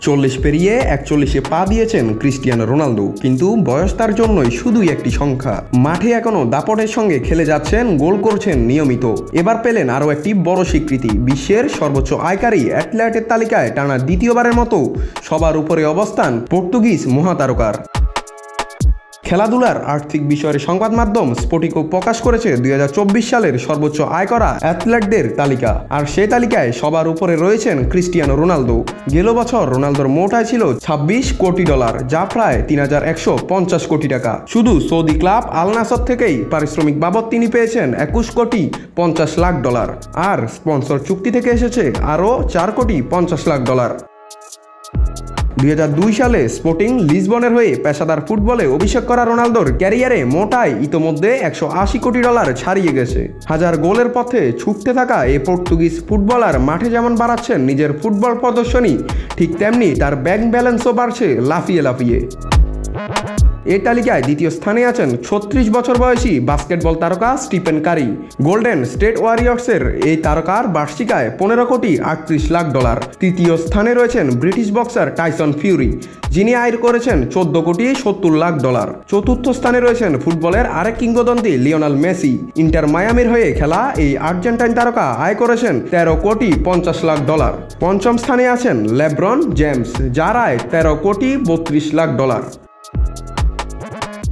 40 পেরিয়ে 41-এ পা দিয়েছেন ক্রিস্টিয়ানো রোনালদো, কিন্তু বয়স তার জন্যই শুধুই একটি সংখ্যা। মাঠে এখনও দাপটের সঙ্গে খেলে যাচ্ছেন, গোল করছেন নিয়মিত। এবার পেলেন আরও একটি বড় স্বীকৃতি। বিশ্বের সর্বোচ্চ আয়কারী অ্যাথলেটের তালিকায় টানা দ্বিতীয়বারের মতো সবার উপরে অবস্থান পর্তুগিজ মহাতারকার। খেলাধুলার আর্থিক বিষয়ের সংবাদ মাধ্যম স্পোটিকো প্রকাশ করেছে 2024 সালের সর্বোচ্চ আয় করা অ্যাথলেটদের তালিকা। আর সেই তালিকায় সবার উপরে রয়েছেন ক্রিস্টিয়ানো রোনালদো। গেল বছর রোনালদোর মোট আয় ছিল $26 কোটি, যা প্রায় 3150 কোটি টাকা। শুধু সৌদি ক্লাব আল নাসর থেকেই পারিশ্রমিক বাবদ তিনি পেয়েছেন $21 কোটি 50 লাখ। আর স্পন্সর চুক্তি থেকে এসেছে আরও $4 কোটি 50 লাখ। 2002 সালে স্পোর্টিং লিসবনের হয়ে পেশাদার ফুটবলে অভিষেক করা রোনালদোর ক্যারিয়ারে মোট আয় ইতোমধ্যে $180 কোটি ছাড়িয়ে গেছে। হাজার গোলের পথে ছুটতে থাকা এই পর্তুগিজ ফুটবলার মাঠে যেমন বাড়াচ্ছেন নিজের ফুটবল প্রদর্শনী, ঠিক তেমনি তার ব্যাংক ব্যালেন্সও বাড়ছে লাফিয়ে লাফিয়ে। এই তালিকায় দ্বিতীয় স্থানে আছেন 36 বছর বয়সী বাস্কেটবল তারকা স্টিফেন কারি। গোল্ডেন স্টেট ওয়ারিয়র্সের এই তারকার বার্ষিক আয় $15 কোটি 38 লাখ। তৃতীয় স্থানে রয়েছেন ব্রিটিশ বক্সার টাইসন ফিউরি, যিনি আয় করেছেন $14 কোটি 70 লাখ। চতুর্থ স্থানে রয়েছেন ফুটবলের আরেক কিংবদন্তি লিওনেল মেসি। ইন্টার মায়ামির হয়ে খেলা এই আর্জেন্টাইন তারকা আয় করেছেন $13 কোটি 50 লাখ। পঞ্চম স্থানে আছেন লেব্রন জেমস, যার আয় $13 কোটি 32 লাখ।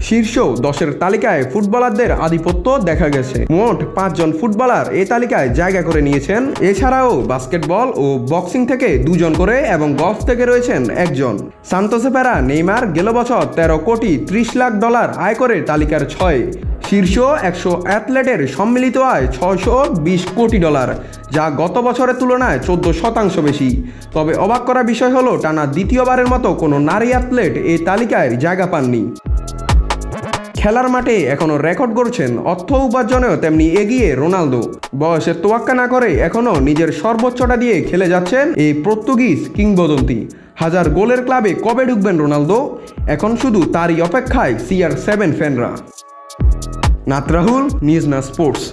শীর্ষ 10-এর তালিকায় ফুটবলারদের আধিপত্য দেখা গেছে। মোট 5 জন ফুটবলার এই তালিকায় জায়গা করে নিয়েছেন। এছাড়াও বাস্কেটবল ও বক্সিং থেকে 2 জন করে এবং গলফ থেকে রয়েছেন 1 জন। সান্তোসে ফেরা নেইমার গেল বছর $13 কোটি 30 লাখ আয় করে তালিকার 6। শীর্ষ 100 অ্যাথলেটের সম্মিলিত আয় $620 কোটি, যা গত বছরের তুলনায় 14% বেশি। তবে অবাক করা বিষয় হলো, টানা দ্বিতীয়বারের মতো কোনো নারী অ্যাথলেট এই তালিকায় জায়গা পাননি। খেলার মাঠে এখনও রেকর্ড গড়ছেন, অর্থ উপার্জনেও তেমনি এগিয়ে রোনালদো। বয়সের তোয়াক্কা না করে এখনও নিজের সর্বোচ্চটা দিয়ে খেলে যাচ্ছেন এই পর্তুগিজ কিংবদন্তি। হাজার গোলের ক্লাবে কবে ঢুকবেন রোনালদো? এখন শুধু তারই অপেক্ষায় CR7 ফ্যানরা। নাত রাহুল, নিউজ না স্পোর্টস।